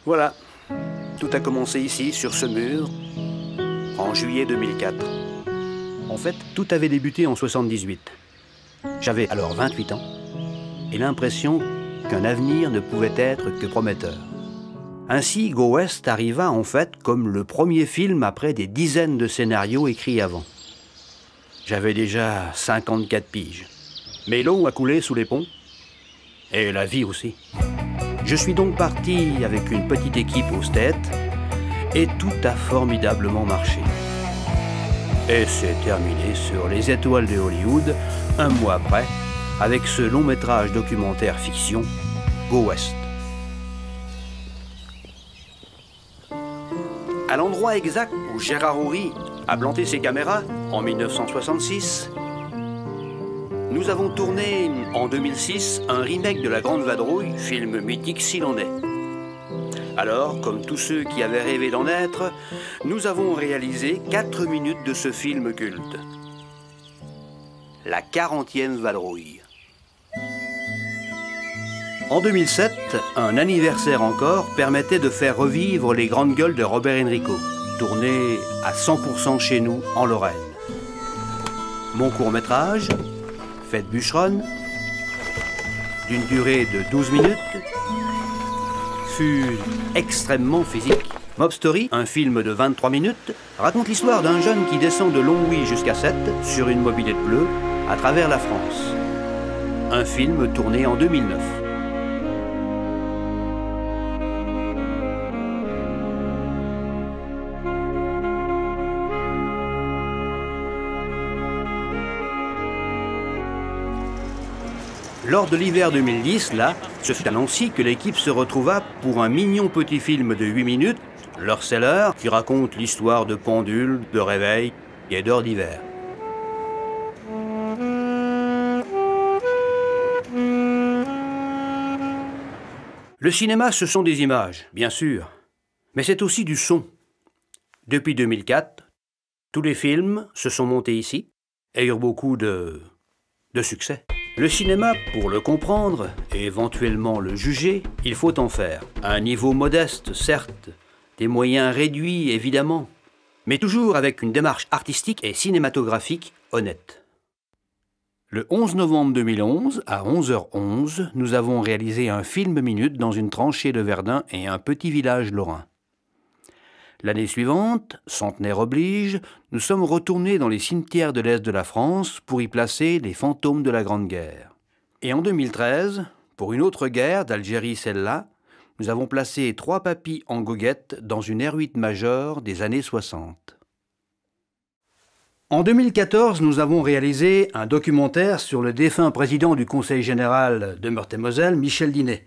Voilà, tout a commencé ici, sur ce mur, en juillet 2004. En fait, tout avait débuté en 78. J'avais alors 28 ans et l'impression qu'un avenir ne pouvait être que prometteur. Ainsi, Go West arriva en fait comme le premier film après des dizaines de scénarios écrits avant. J'avais déjà 54 piges. Mais l'eau a coulé sous les ponts, et la vie aussi. Je suis donc parti avec une petite équipe aux States, et tout a formidablement marché. Et c'est terminé sur les étoiles de Hollywood, un mois après, avec ce long métrage documentaire fiction, Go West. À l'endroit exact où Gérard Houry a planté ses caméras, en 1966, nous avons tourné en 2006 un remake de La Grande Vadrouille, film mythique s'il en est. Alors, comme tous ceux qui avaient rêvé d'en être, nous avons réalisé 4 minutes de ce film culte. La 40e vadrouille. En 2007, un anniversaire encore permettait de faire revivre les grandes gueules de Robert Enrico, tourné à 100% chez nous, en Lorraine. Mon court-métrage, Fête bûcheronne, d'une durée de 12 minutes, fut extrêmement physique. Mob Story, un film de 23 minutes, raconte l'histoire d'un jeune qui descend de Longwy jusqu'à Sète sur une mobilette bleue à travers la France. Un film tourné en 2009. Lors de l'hiver 2010, là, ce fut à Nancy que l'équipe se retrouva pour un mignon petit film de 8 minutes, L'heure c'est l'heure, qui raconte l'histoire de pendules, de réveil et d'heures d'hiver. Le cinéma, ce sont des images, bien sûr, mais c'est aussi du son. Depuis 2004, tous les films se sont montés ici et eurent beaucoup de succès. Le cinéma, pour le comprendre et éventuellement le juger, il faut en faire. À un niveau modeste, certes, des moyens réduits, évidemment, mais toujours avec une démarche artistique et cinématographique honnête. Le 11 novembre 2011, à 11h11, nous avons réalisé un film minute dans une tranchée de Verdun et un petit village lorrain. L'année suivante, centenaire oblige, nous sommes retournés dans les cimetières de l'Est de la France pour y placer les fantômes de la Grande Guerre. Et en 2013, pour une autre guerre, d'Algérie celle-là, nous avons placé 3 papys en goguette dans une R8 Major des années 60. En 2014, nous avons réalisé un documentaire sur le défunt président du Conseil général de Meurthe-et-Moselle, Michel Dinet.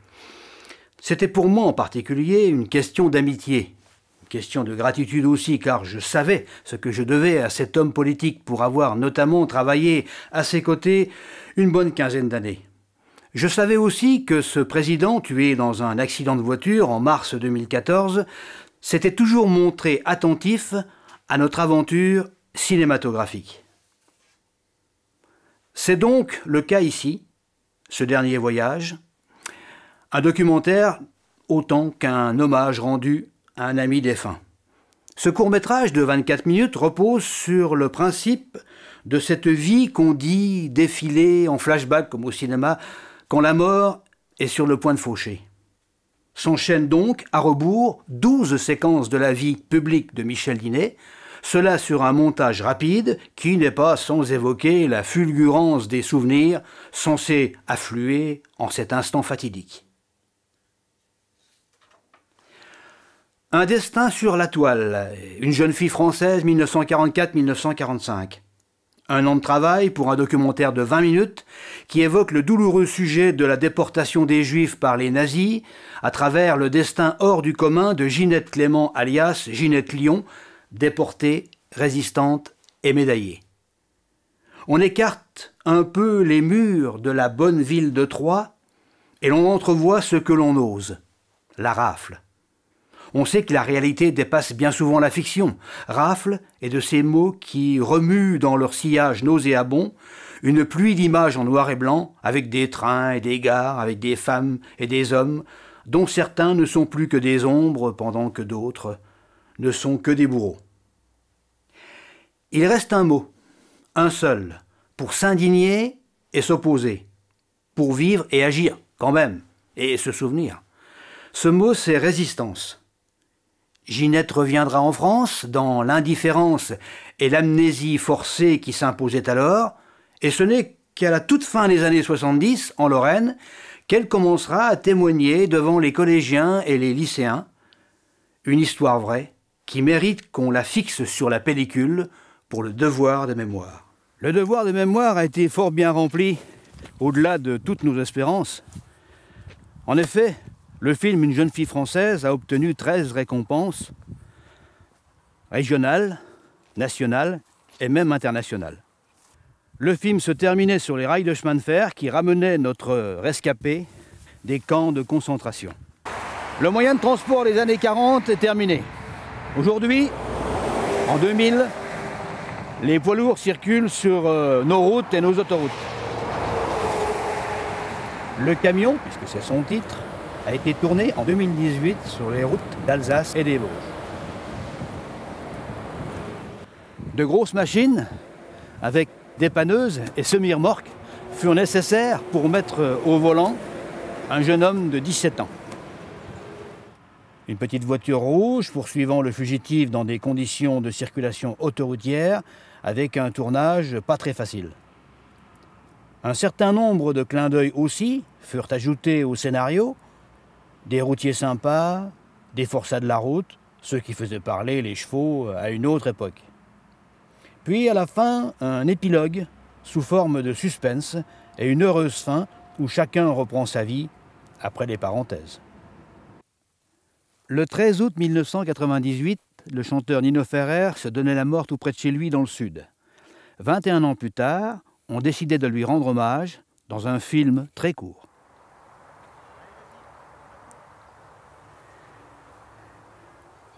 C'était pour moi en particulier une question d'amitié. Question de gratitude aussi, car je savais ce que je devais à cet homme politique pour avoir notamment travaillé à ses côtés une bonne quinzaine d'années. Je savais aussi que ce président, tué dans un accident de voiture en mars 2014, s'était toujours montré attentif à notre aventure cinématographique. C'est donc le cas ici, ce dernier voyage, un documentaire autant qu'un hommage rendu à un ami défunt. Ce court-métrage de 24 minutes repose sur le principe de cette vie qu'on dit défiler en flashback comme au cinéma quand la mort est sur le point de faucher. S'enchaînent donc à rebours 12 séquences de la vie publique de Michel Dinet, cela sur un montage rapide qui n'est pas sans évoquer la fulgurance des souvenirs censés affluer en cet instant fatidique. Un destin sur la toile, une jeune fille française 1944-1945. Un an de travail pour un documentaire de 20 minutes qui évoque le douloureux sujet de la déportation des Juifs par les nazis à travers le destin hors du commun de Ginette Clément alias Ginette Lyon, déportée, résistante et médaillée. On écarte un peu les murs de la bonne ville de Troyes et l'on entrevoit ce que l'on ose, la rafle. On sait que la réalité dépasse bien souvent la fiction. Rafle est de ces mots qui remuent dans leur sillage nauséabond une pluie d'images en noir et blanc, avec des trains et des gares, avec des femmes et des hommes, dont certains ne sont plus que des ombres pendant que d'autres ne sont que des bourreaux. Il reste un mot, un seul, pour s'indigner et s'opposer, pour vivre et agir quand même, et se souvenir. Ce mot, c'est résistance. Ginette reviendra en France dans l'indifférence et l'amnésie forcée qui s'imposait alors, et ce n'est qu'à la toute fin des années 70, en Lorraine, qu'elle commencera à témoigner devant les collégiens et les lycéens. Une histoire vraie qui mérite qu'on la fixe sur la pellicule pour le devoir de mémoire. Le devoir de mémoire a été fort bien rempli, au-delà de toutes nos espérances. En effet, le film Une jeune fille française a obtenu 13 récompenses régionales, nationales et même internationales. Le film se terminait sur les rails de chemin de fer qui ramenaient notre rescapé des camps de concentration. Le moyen de transport des années 40 est terminé. Aujourd'hui, en 2000, les poids lourds circulent sur nos routes et nos autoroutes. Le camion, puisque c'est son titre, a été tourné en 2018 sur les routes d'Alsace et des Vosges. De grosses machines, avec dépanneuses et semi-remorques, furent nécessaires pour mettre au volant un jeune homme de 17 ans. Une petite voiture rouge poursuivant le fugitif dans des conditions de circulation autoroutière avec un tournage pas très facile. Un certain nombre de clins d'œil aussi furent ajoutés au scénario, des routiers sympas, des forçats de la route, ceux qui faisaient parler les chevaux à une autre époque. Puis à la fin, un épilogue sous forme de suspense et une heureuse fin où chacun reprend sa vie après les parenthèses. Le 13 août 1998, le chanteur Nino Ferrer se donnait la mort tout près de chez lui dans le sud. 21 ans plus tard, on décidait de lui rendre hommage dans un film très court.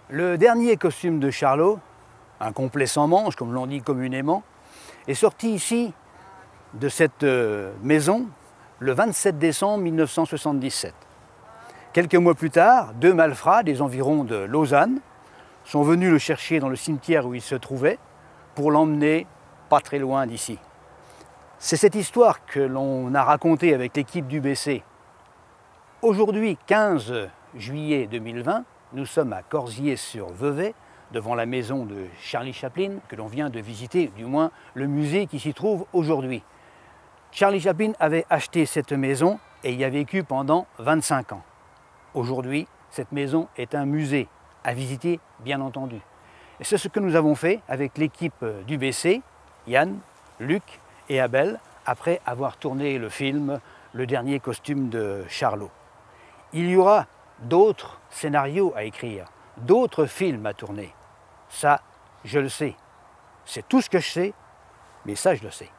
Le dernier costume de Charlot, un complet sans manches, comme l'on dit communément, est sorti ici, de cette maison, le 27 décembre 1977. Quelques mois plus tard, deux malfrats des environs de Lausanne sont venus le chercher dans le cimetière où il se trouvait pour l'emmener pas très loin d'ici. C'est cette histoire que l'on a racontée avec l'équipe d'UBC. Aujourd'hui, 15 juillet 2020, nous sommes à Corzier-sur-Vevey, devant la maison de Charlie Chaplin, que l'on vient de visiter, du moins le musée qui s'y trouve aujourd'hui. Charlie Chaplin avait acheté cette maison et y a vécu pendant 25 ans. Aujourd'hui, cette maison est un musée, à visiter bien entendu. Et c'est ce que nous avons fait avec l'équipe d'UBC, Yann, Luc et Abel, après avoir tourné le film Le dernier costume de Charlot. Il y aura d'autres scénarios à écrire, d'autres films à tourner. Ça, je le sais. C'est tout ce que je sais, mais ça, je le sais.